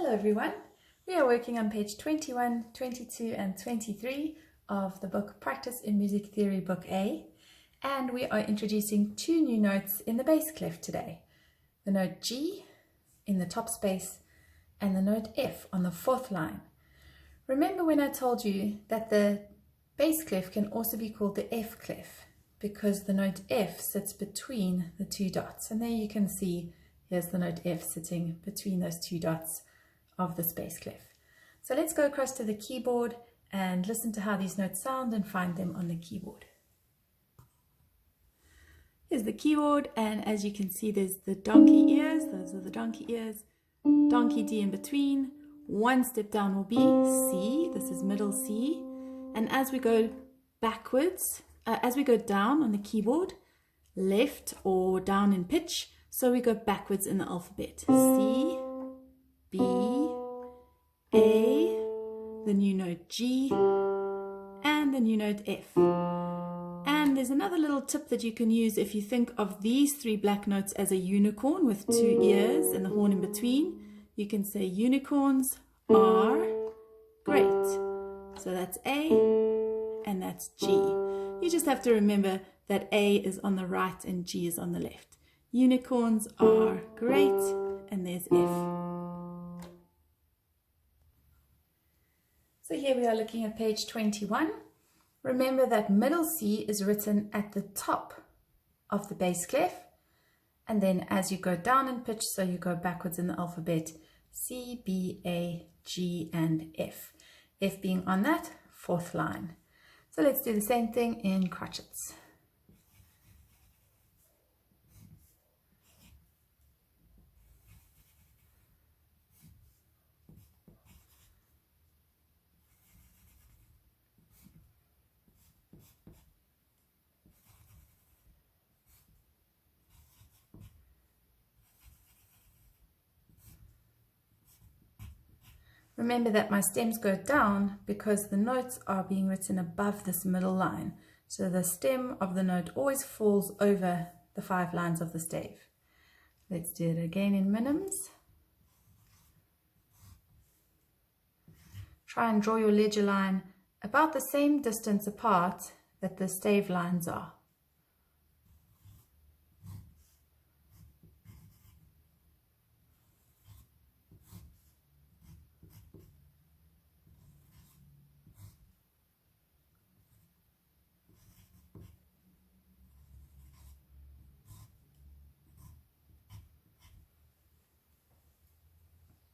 Hello everyone, we are working on page 21, 22 and 23 of the book Practice in Music Theory Book A, and we are introducing two new notes in the bass clef today. The note G in the top space and the note F on the fourth line. Remember when I told you that the bass clef can also be called the F clef because the note F sits between the two dots, and there you can see here's the note F sitting between those two dots of the bass clef. So let's go across to the keyboard and listen to how these notes sound and find them on the keyboard. Here's the keyboard, and as you can see there's the donkey ears, those are the donkey ears, donkey D in between, one step down will be C, this is middle C, and as we go backwards, as we go down on the keyboard, left or down in pitch, so we go backwards in the alphabet, C, B, A, the new note G, and the new note F. And there's another little tip that you can use if you think of these three black notes as a unicorn with two ears and the horn in between. You can say unicorns are great. So that's A and that's G. You just have to remember that A is on the right and G is on the left. Unicorns are great, and there's F. So here we are looking at page 21. Remember that middle C is written at the top of the bass clef, and then as you go down in pitch, so you go backwards in the alphabet, C, B, A, G, and F. F being on that fourth line. So let's do the same thing in crotchets. Remember that my stems go down because the notes are being written above this middle line. So the stem of the note always falls over the 5 lines of the stave. Let's do it again in minims. Try and draw your ledger line about the same distance apart that the stave lines are.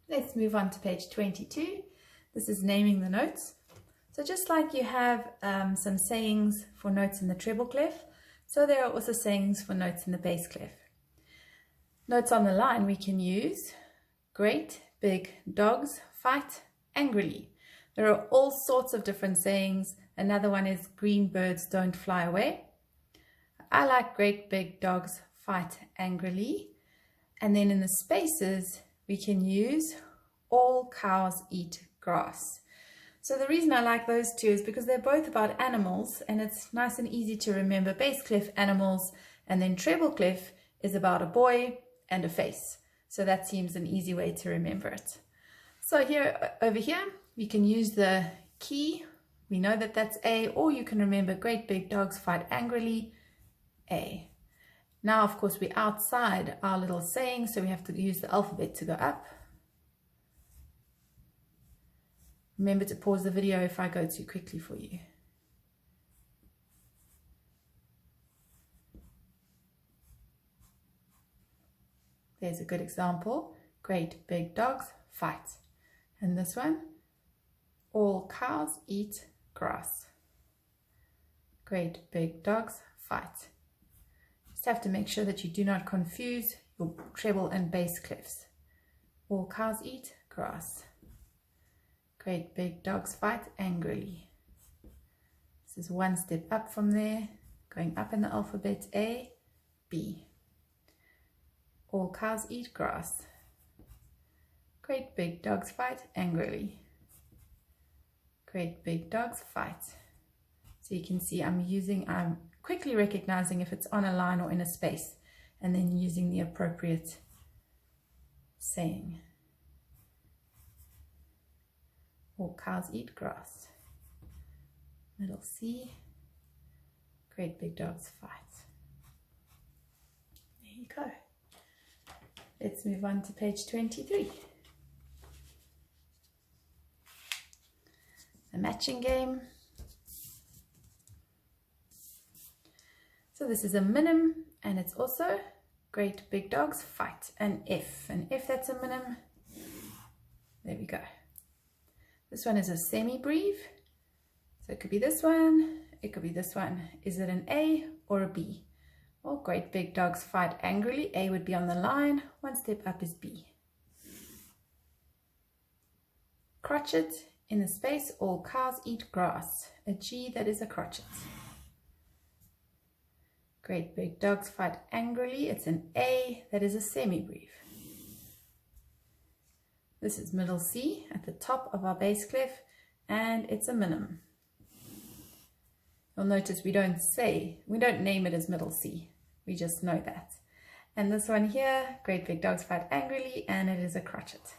Let's move on to page 22. This is naming the notes. So just like you have some sayings for notes in the treble clef, so there are also sayings for notes in the bass clef. Notes on the line we can use: great big dogs fight angrily. There are all sorts of different sayings. Another one is green birds don't fly away. I like great big dogs fight angrily. And then in the spaces we can use all cows eat grass. So the reason I like those two is because they're both about animals, and it's nice and easy to remember bass clef animals, and then treble clef is about a boy and a face. So that seems an easy way to remember it. So here, over here, you can use the key. We know that that's A, or you can remember great big dogs fight angrily, A. Now, of course, we're outside our little saying, so we have to use the alphabet to go up. Remember to pause the video if I go too quickly for you. There's a good example. Great big dogs fight. And this one, all cows eat grass. Great big dogs fight. Just have to make sure that you do not confuse your treble and bass clefs. All cows eat grass. Great big dogs fight angrily. This is one step up from there, going up in the alphabet, A, B. All cows eat grass. Great big dogs fight angrily. Great big dogs fight. So you can see I'm quickly recognizing if it's on a line or in a space, and then using the appropriate saying. All cows eat grass. Middle C, great big dogs fight. There you go. Let's move on to page 23. The matching game. So this is a minim, and it's also great big dogs fight. An F. An F, that's a minim. There we go. This one is a semi-breve. So it could be this one, it could be this one. Is it an A or a B? Well, great big dogs fight angrily. A would be on the line. One step up is B. Crotchet, in the space, all cows eat grass. A G, that is a crotchet. Great big dogs fight angrily. It's an A, that is a semi-breve. This is middle C at the top of our bass clef, and it's a minim. You'll notice we don't name it as middle C. We just know that. And this one here, great big dogs fight angrily, and it is a crotchet.